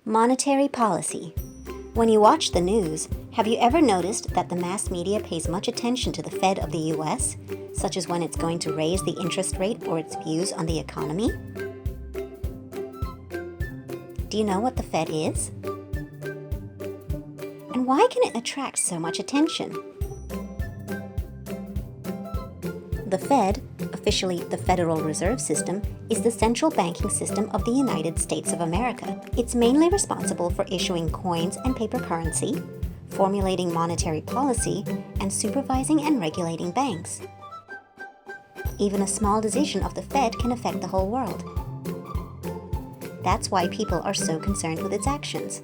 Monetary policy. When you watch the news, have you ever noticed that the mass media pays much attention to the Fed of the US, such as when it's going to raise the interest rate or its views on the economy? Do you know what the Fed is? And why can it attract so much attention? The Fed, officially the Federal Reserve System, is the central banking system of the United States of America. It's mainly responsible for issuing coins and paper currency, formulating monetary policy, and supervising and regulating banks. Even a small decision of the Fed can affect the whole world. That's why people are so concerned with its actions.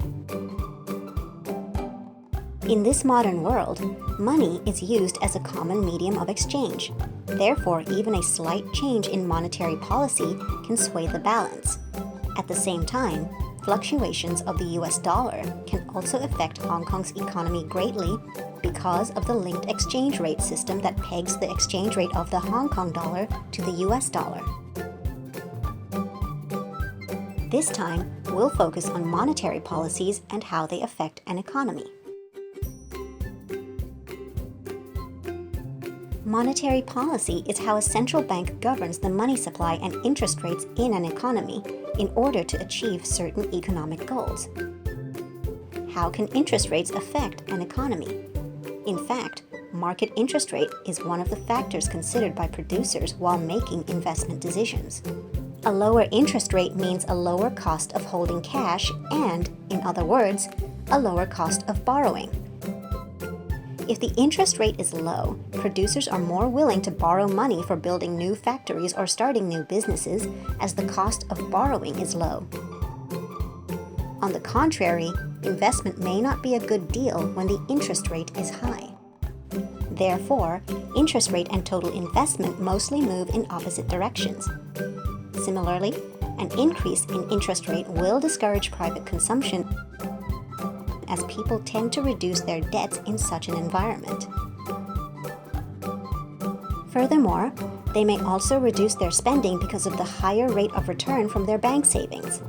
In this modern world, money is used as a common medium of exchange. Therefore, even a slight change in monetary policy can sway the balance. At the same time, fluctuations of the US dollar can also affect Hong Kong's economy greatly because of the linked exchange rate system that pegs the exchange rate of the Hong Kong dollar to the US dollar. This time, we'll focus on monetary policies and how they affect an economy. Monetary policy is how a central bank governs the money supply and interest rates in an economy in order to achieve certain economic goals. How can interest rates affect an economy? In fact, market interest rate is one of the factors considered by producers while making investment decisions. A lower interest rate means a lower cost of holding cash and, in other words, a lower cost of borrowing. If the interest rate is low, producers are more willing to borrow money for building new factories or starting new businesses, as the cost of borrowing is low. On the contrary, investment may not be a good deal when the interest rate is high. Therefore, interest rate and total investment mostly move in opposite directions. Similarly, an increase in interest rate will discourage private consumption, as people tend to reduce their debts in such an environment. Furthermore, they may also reduce their spending because of the higher rate of return from their bank savings.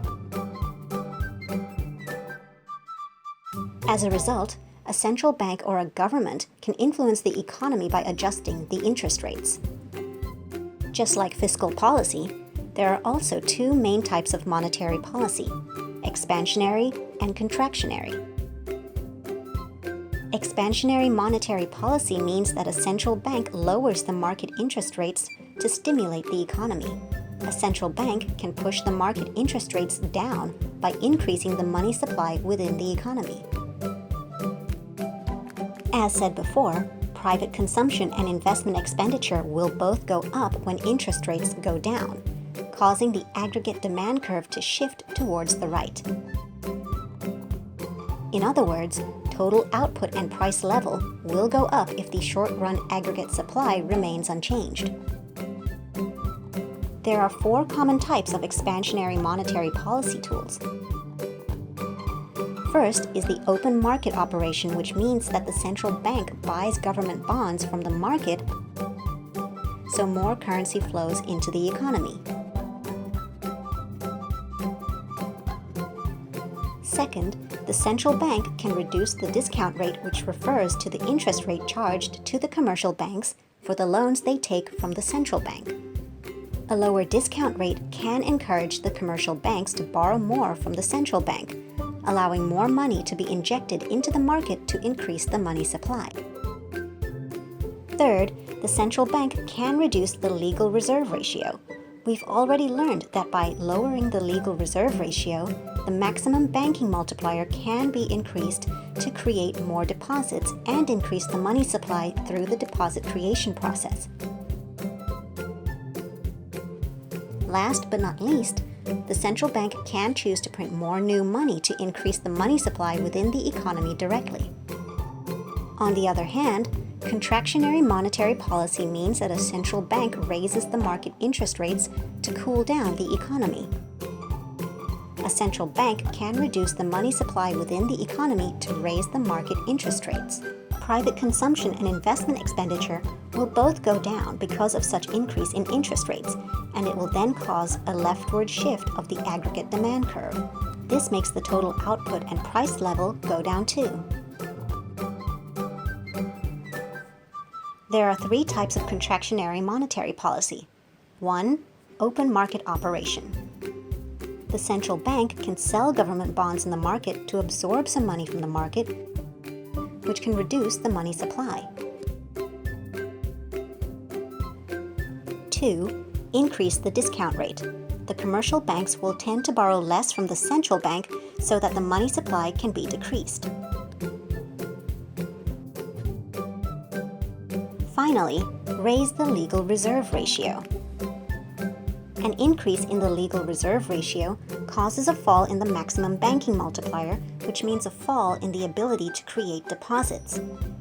As a result, a central bank or a government can influence the economy by adjusting the interest rates. Just like fiscal policy, there are also two main types of monetary policy: expansionary and contractionary. Expansionary monetary policy means that a central bank lowers the market interest rates to stimulate the economy. A central bank can push the market interest rates down by increasing the money supply within the economy. As said before, private consumption and investment expenditure will both go up when interest rates go down, causing the aggregate demand curve to shift towards the right. In other words, total output and price level will go up if the short-run aggregate supply remains unchanged. There are four common types of expansionary monetary policy tools. First is the open market operation, which means that the central bank buys government bonds from the market, so more currency flows into the economy. Second, the central bank can reduce the discount rate, which refers to the interest rate charged to the commercial banks for the loans they take from the central bank. A lower discount rate can encourage the commercial banks to borrow more from the central bank, allowing more money to be injected into the market to increase the money supply. Third, the central bank can reduce the legal reserve ratio. We've already learned that by lowering the legal reserve ratio, the maximum banking multiplier can be increased to create more deposits and increase the money supply through the deposit creation process. Last but not least, the central bank can choose to print more new money to increase the money supply within the economy directly. On the other hand, contractionary monetary policy means that a central bank raises the market interest rates to cool down the economy. A central bank can reduce the money supply within the economy to raise the market interest rates. Private consumption and investment expenditure will both go down because of such increase in interest rates, and it will then cause a leftward shift of the aggregate demand curve. This makes the total output and price level go down too. There are 3 types of contractionary monetary policy. 1. Open market operation. The central bank can sell government bonds in the market to absorb some money from the market, which can reduce the money supply. 2. Increase the discount rate. The commercial banks will tend to borrow less from the central bank so that the money supply can be decreased. Finally, raise the legal reserve ratio. An increase in the legal reserve ratio causes a fall in the maximum banking multiplier, which means a fall in the ability to create deposits.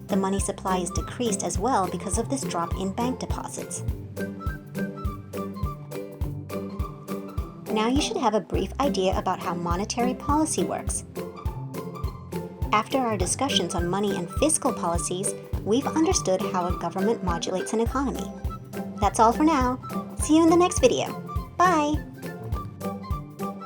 The money supply is decreased as well because of this drop in bank deposits. Now you should have a brief idea about how monetary policy works. After our discussions on money and fiscal policies, we've understood how a government modulates an economy. That's all for now. See you in the next video. Bye!